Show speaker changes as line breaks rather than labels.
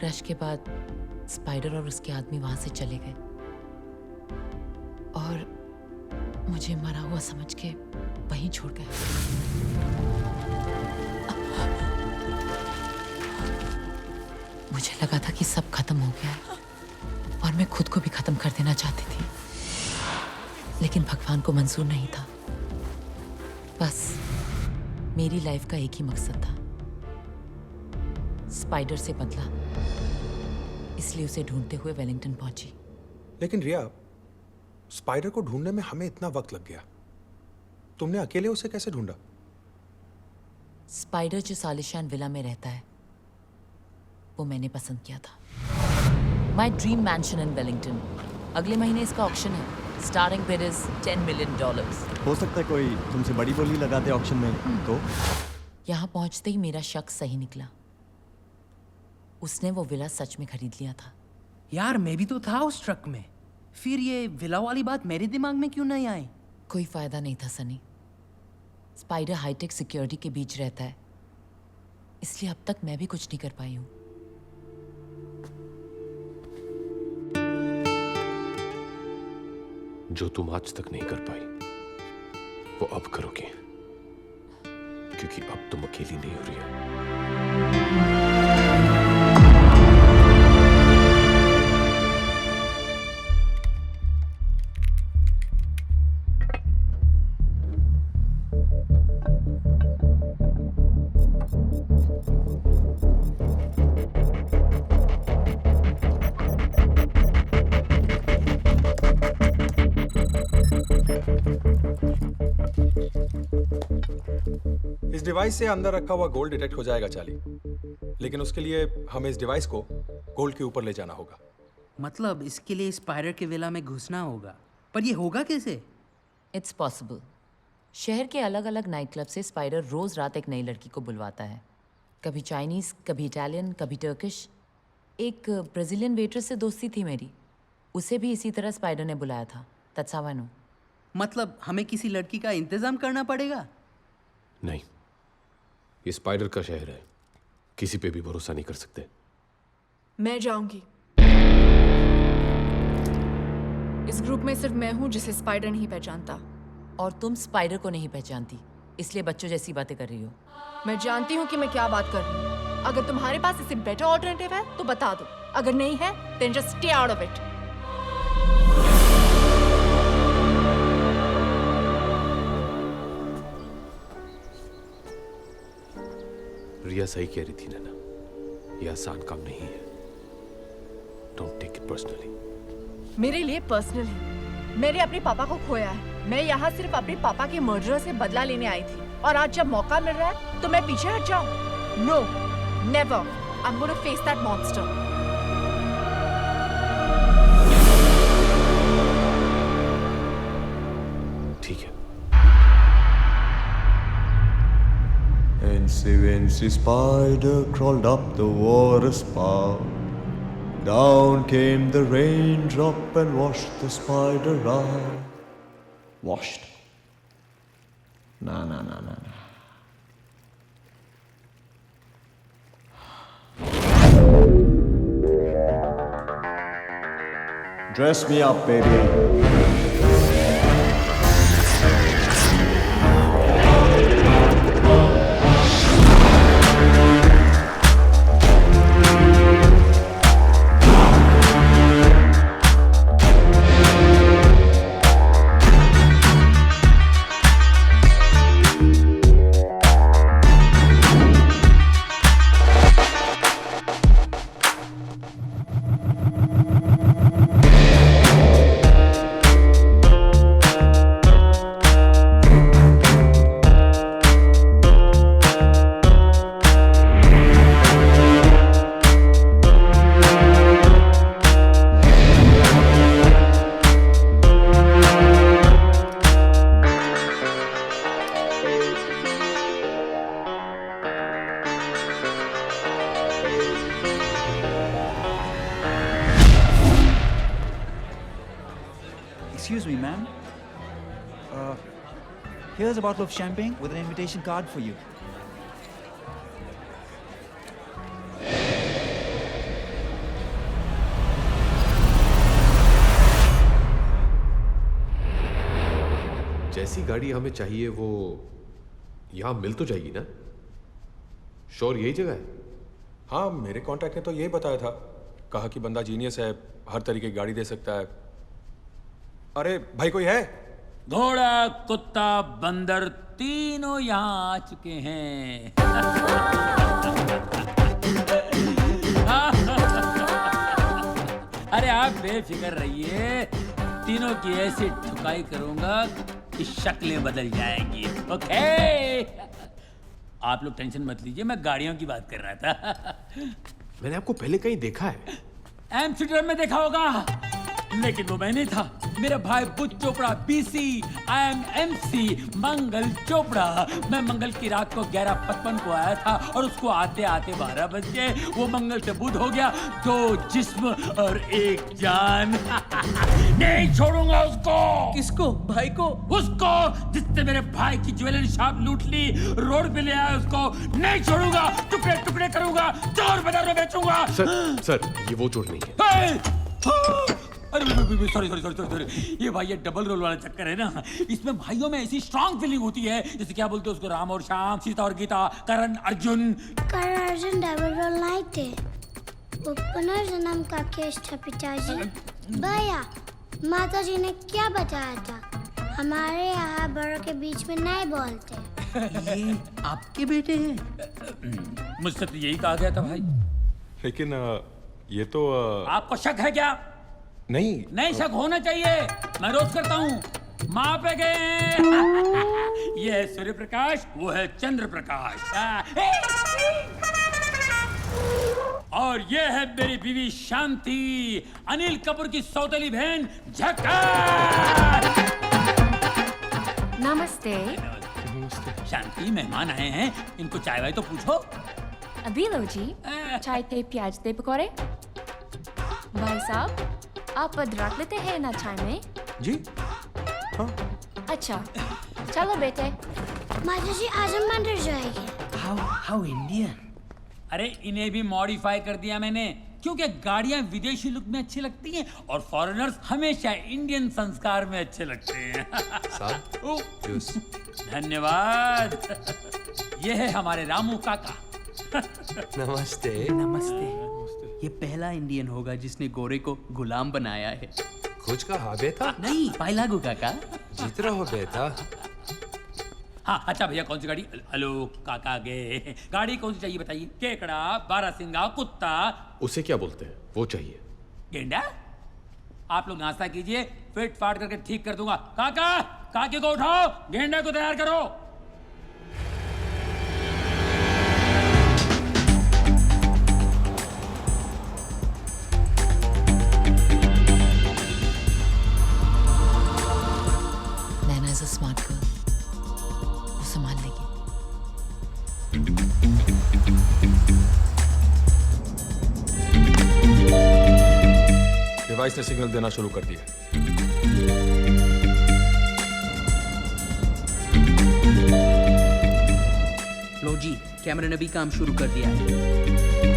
Crush के बाद spider और उसके आदमी वहां से चले गए और मुझे मरा हुआ समझ के वहीं छोड़ गए। मुझे लगा था कि सब खत्म हो गया है और मैं खुद को भी खत्म कर देना चाहती थी, लेकिन भगवान को मंजूर नहीं था। बस मेरी लाइफ का एक ही मकसद था, स्पाइडर से बदला, इसलिए उसे ढूंढते हुए वेलिंगटन पहुंची।
लेकिन रिया, स्पाइडर को ढूंढने में हमें इतना वक्त लग गया, तुमने अकेले उसे कैसे ढूंढा?
स्पाइडर जो सालिशान विला में रहता है वो मैंने पसंद किया था। My dream mention in Wellington. अगले महीने इसका ऑक्शन है। Starting bid is $10 million।
हो सकता है कोई तुमसे बड़ी बोली लगा दे ऑक्शन में। तो
यहाँ पहुंचते ही मेरा शक सही निकला, उसने वो विला सच में खरीद लिया था।
यार मैं भी तो था उस ट्रक में, फिर ये विला वाली बात मेरे दिमाग में क्यों नहीं आई?
कोई फायदा नहीं था सनी। स्पाइडर हाईटेक सिक्योरिटी के बीच रहता है, इसलिए अब तक मैं भी कुछ नहीं कर पाई हूँ।
जो तुम आज तक नहीं कर पाई वो अब करोगे, क्योंकि अब तुम अकेली नहीं हो रही हो।
इस डिवाइस से अंदर रखा हुआ गोल्ड डिटेक्ट हो जाएगा चाली, लेकिन उसके लिए हमें इस डिवाइस को गोल्ड के ऊपर ले जाना होगा।
मतलब इसके लिए स्पाइडर के विला में घुसना होगा, पर ये होगा कैसे?
It's possible. शहर के अलग अलग नाइट क्लब से स्पाइडर रोज रात एक नई लड़की को बुलवाता है, कभी चाइनीज, कभी इटालियन, कभी टर्किश। एक ब्राजीलियन वेट्रेस से दोस्ती थी मेरी, उसे भी इसी तरह स्पाइडर ने बुलाया था। That's how I know.
मतलब हमें किसी लड़की का इंतजाम करना पड़ेगा?
नहीं, ये स्पाइडर का शहर है, किसी पे भी भरोसा नहीं कर सकते।
मैं जाऊंगी। इस ग्रुप में सिर्फ मैं हूं जिसे स्पाइडर नहीं पहचानता।
और तुम स्पाइडर को नहीं पहचानती, इसलिए बच्चों जैसी बातें कर रही हो।
मैं जानती हूं कि मैं क्या बात कर रही हूं। अगर तुम्हारे पास इससे बेटर ऑल्टरनेटिव है तो बता दो, अगर नहीं है then just stay out of it।
रिया सही कह रही थी नैना, ये आसान काम नहीं है। Don't take it personally.
मेरे लिए पर्सनल है। मैंने अपने पापा को खोया है। मैं यहाँ सिर्फ अपने पापा के मर्डर से बदला लेने आई थी, और आज जब मौका मिल रहा है तो मैं पीछे हट जाऊं? No, never. I am gonna face that monster.
ठीक है।
Fancy Wincy Spider crawled up the water spout. Down came the raindrop and washed the spider out. Washed. Nah. Dress me up, baby.
Excuse me, ma'am. Here's a bottle of champagne with an invitation card for you.
जैसी गाड़ी हमें चाहिए वो यहाँ मिल तो जाएगी ना? Sure यही जगह है?
हाँ, मेरे कांटेक्ट ने तो यही बताया था। कहा कि बंदा जीनियस है, हर तरीके की गाड़ी दे सकता है। अरे भाई कोई है?
घोड़ा, कुत्ता, बंदर तीनों यहाँ आ चुके हैं। अरे आप बेफिक्र रहिए, तीनों की ऐसी ठुकाई करूंगा कि शक्लें बदल जाएंगी। ओके, आप लोग टेंशन मत लीजिए, मैं गाड़ियों की बात कर रहा था।
मैंने आपको पहले कहीं देखा है।
एम्स्टर्डम में देखा होगा, लेकिन वो मैं नहीं था। मेरा भाई Buch Chopra, BC, I am MC, मंगल चोपड़ा। मैं मंगल की रात को 11:55 को आया था और उसको आते आते 12 बज गए। वो मंगल से बुध हो गया, 2 जिस्म और 1 जान। नहीं छोड़ूंगा उसको।
किसको? भाई को?
उसको जिसने मेरे भाई की ज्वेलरी शॉप लूट ली, रोड पे ले आया उसको नहीं छोड़ूंगा। टुकड़े टुकड़े करूंगा, चोर बाजार में बेचूंगा।
सर ये वो चोट नहीं है।
अरे सॉरी, ये भाई ये डबल रोल वाला चक्कर है ना। इसमें भाइयों में ऐसी स्ट्रांग फीलिंग होती है, जैसे क्या बोलते हैं उसको, राम और श्याम, सीता और गीता, करण अर्जुन।
करण अर्जुन डबल रोल नहीं थे, वो पुनर्जन्म का केस था पिताजी। भैया, माताजी ने क्या बताया था? हमारे यहाँ बड़ों के बीच में नहीं बोलते।
ये आपके बेटे हैं?
मुझसे तो यही कहा गया था भाई।
लेकिन ये तो
आपको शक है क्या?
नहीं
शक होना चाहिए, मैं रोज करता हूँ। माँ पे गए। ये है सूर्य प्रकाश, वो है चंद्र प्रकाश। और ये है मेरी बीवी शांति, अनिल कपूर की सौतेली बहन झक्कार।
नमस्ते।
शांति, मेहमान आए हैं, इनको चाय वाय तो पूछो।
अभी लो जी, चाय ते प्याज ते पकौड़े। भाई साहब, आप अदरक लेते हैं ना चाय में?
जी हाँ।
अच्छा, चलो बेटे।
माताजी आज हम मंदिर जाएंगे।
How Indian.
अरे इन्हें भी मॉडिफाई कर दिया मैंने, क्योंकि गाड़ियां विदेशी लुक में अच्छी लगती हैं और फॉरेनर्स हमेशा इंडियन संस्कार में अच्छे लगते हैं।
साहब, जूस।
धन्यवाद। ये है हमारे रामू काका।
नमस्ते।
नमस्ते। ये पहला इंडियन होगा जिसने गोरे को गुलाम बनाया है।
कुछ कहा बेटा?
नहीं, पाइलागू काका।
जीत रहा हो बेटा।
हाँ, अच्छा भैया, कौन सी गाड़ी? हेलो काका गे, गाड़ी कौन सी चाहिए बताइए? केकड़ा, बारहसिंगा, कुत्ता।
उसे क्या बोलते हैं? वो चाहिए।
गेंडा? आप लोग नाश्ता कीजिए, फिट फाट करके ठीक कर दूंगा। काका, काके को उठाओ, गेंडा को तैयार करो।
नैना इज अ स्मार्ट गर्ल, वो संभाल लेगी।
डिवाइस ने सिग्नल देना शुरू कर दिया।
लो जी, कैमरे ने भी काम शुरू कर दिया है।